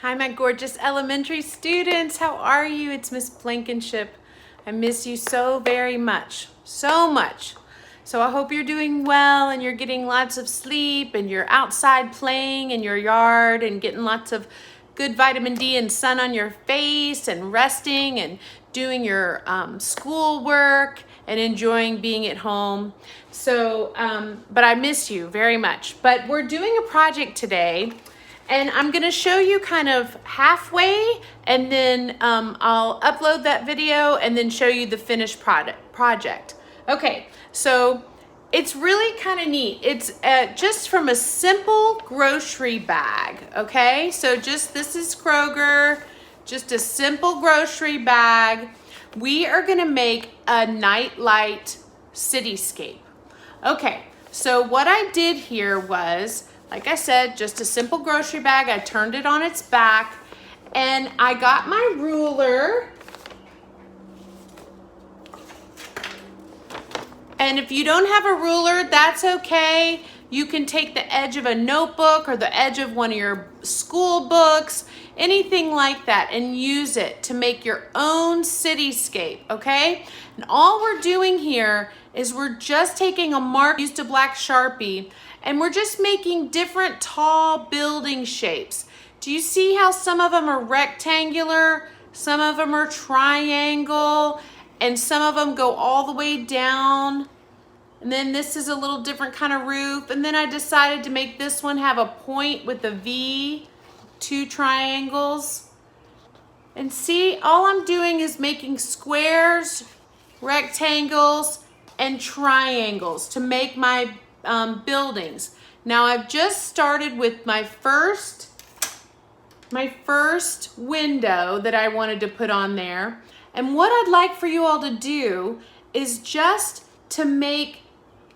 Hi, my gorgeous elementary students. How are you? It's Miss Blankenship. I miss you so very much, so much. So I hope you're doing well and you're getting lots of sleep and you're outside playing in your yard and getting lots of good vitamin D and sun on your face and resting and doing your school work and enjoying being at home. So, but I miss you very much. But we're doing a project today. And I'm gonna show you kind of halfway and then I'll upload that video and then show you the finished project. Okay, so it's really kind of neat. It's just from a simple grocery bag, okay? So this is Kroger, just a simple grocery bag. We are gonna make a nightlight cityscape. Okay, so what I did here was, like I said, just a simple grocery bag. I turned it on its back and I got my ruler. And if you don't have a ruler, that's okay. You can take the edge of a notebook or the edge of one of your school books, anything like that, and use it to make your own cityscape, okay? And all we're doing here is we're just taking a mark, used a black Sharpie, and we're just making different tall building shapes. Do you see how some of them are rectangular, some of them are triangle, and some of them go all the way down? And then this is a little different kind of roof. And then I decided to make this one have a point with a V, 2 triangles. And see, all I'm doing is making squares, rectangles, and triangles to make my buildings. Now I've just started with my first window that I wanted to put on there. And what I'd like for you all to do is just to make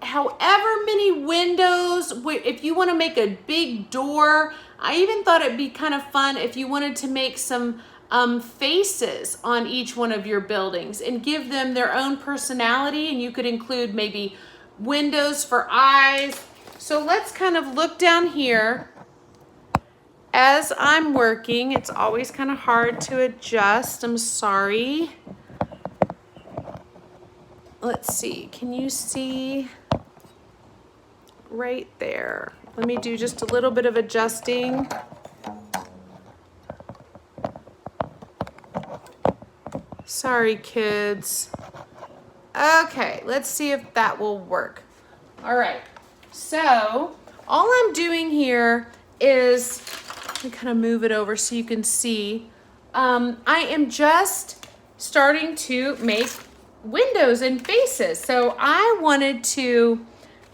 however many windows. If you want to make a big door, I even thought it'd be kind of fun if you wanted to make some faces on each one of your buildings and give them their own personality, and you could include maybe windows for eyes. So let's kind of look down here as I'm working. It's always kind of hard to adjust. I'm sorry. Let's see, can you see right there? Let me do just a little bit of adjusting. Sorry, kids. Okay, let's see if that will work. All right, so all I'm doing here is, let me kind of move it over so you can see. I am just starting to make windows and faces. So I wanted to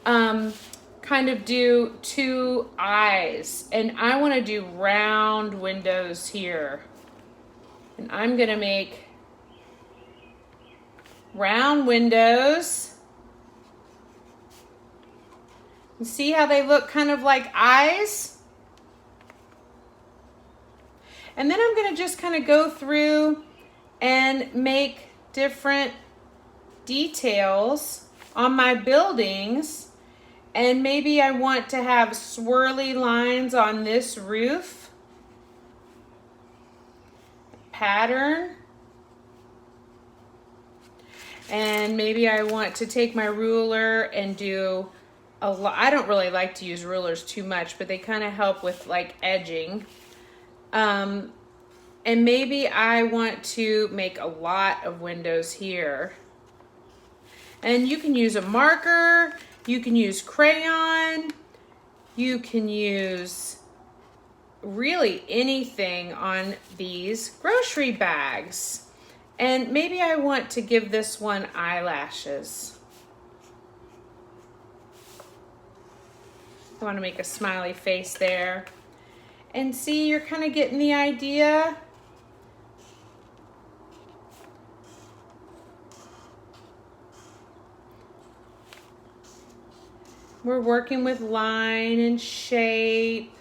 kind of do 2 eyes, and I want to do round windows here. And I'm gonna make round windows. And see how they look kind of like eyes? And then I'm gonna just kind of go through and make different details on my buildings. And maybe I want to have swirly lines on this roof pattern. And maybe I want to take my ruler and do a lot. I don't really like to use rulers too much, but they kind of help with like edging. And maybe I want to make a lot of windows here. And you can use a marker, you can use crayon, you can use really anything on these grocery bags. And maybe I want to give this one eyelashes. I want to make a smiley face there. And see, you're kind of getting the idea. We're working with line and shape.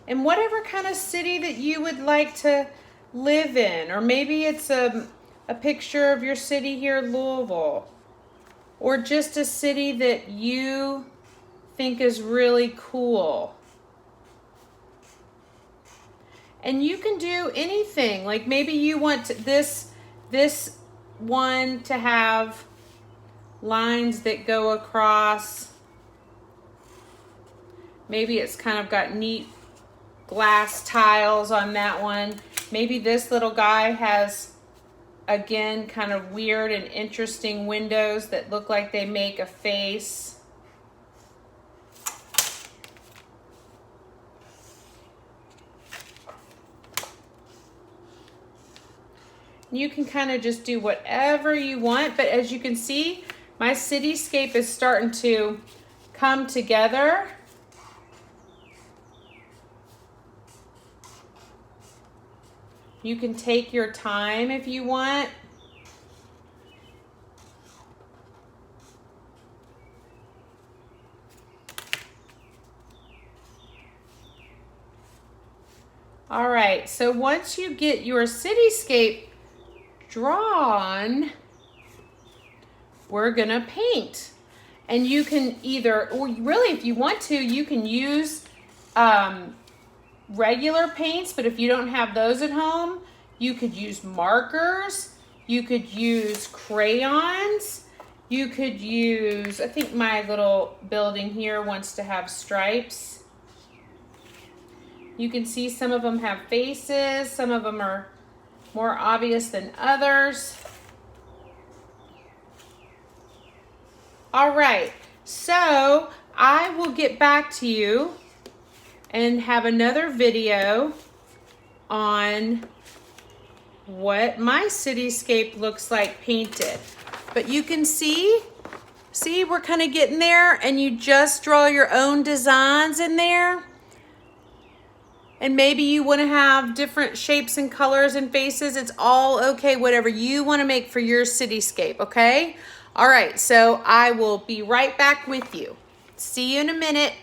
And whatever kind of city that you would like to live in, or maybe it's a picture of your city here, Louisville, or just a city that you think is really cool. And you can do anything. Like maybe you want this one to have lines that go across. Maybe it's kind of got neat glass tiles on that one. Maybe this little guy has, again, kind of weird and interesting windows that look like they make a face. You can kind of just do whatever you want, but as you can see, my cityscape is starting to come together. You can take your time if you want. All right, so once you get your cityscape drawn, we're gonna paint. And you can either, or really if you want to, you can use regular paints, but if you don't have those at home, you could use markers, you could use crayons, you could use, I think my little building here wants to have stripes. You can see some of them have faces, some of them are more obvious than others. All right, so I will get back to you and have another video on what my cityscape looks like painted. But you can see we're kind of getting there, and you just draw your own designs in there. And maybe you want to have different shapes and colors and faces. It's all okay, whatever you want to make for your cityscape, okay? All right, so I will be right back with you. See you in a minute.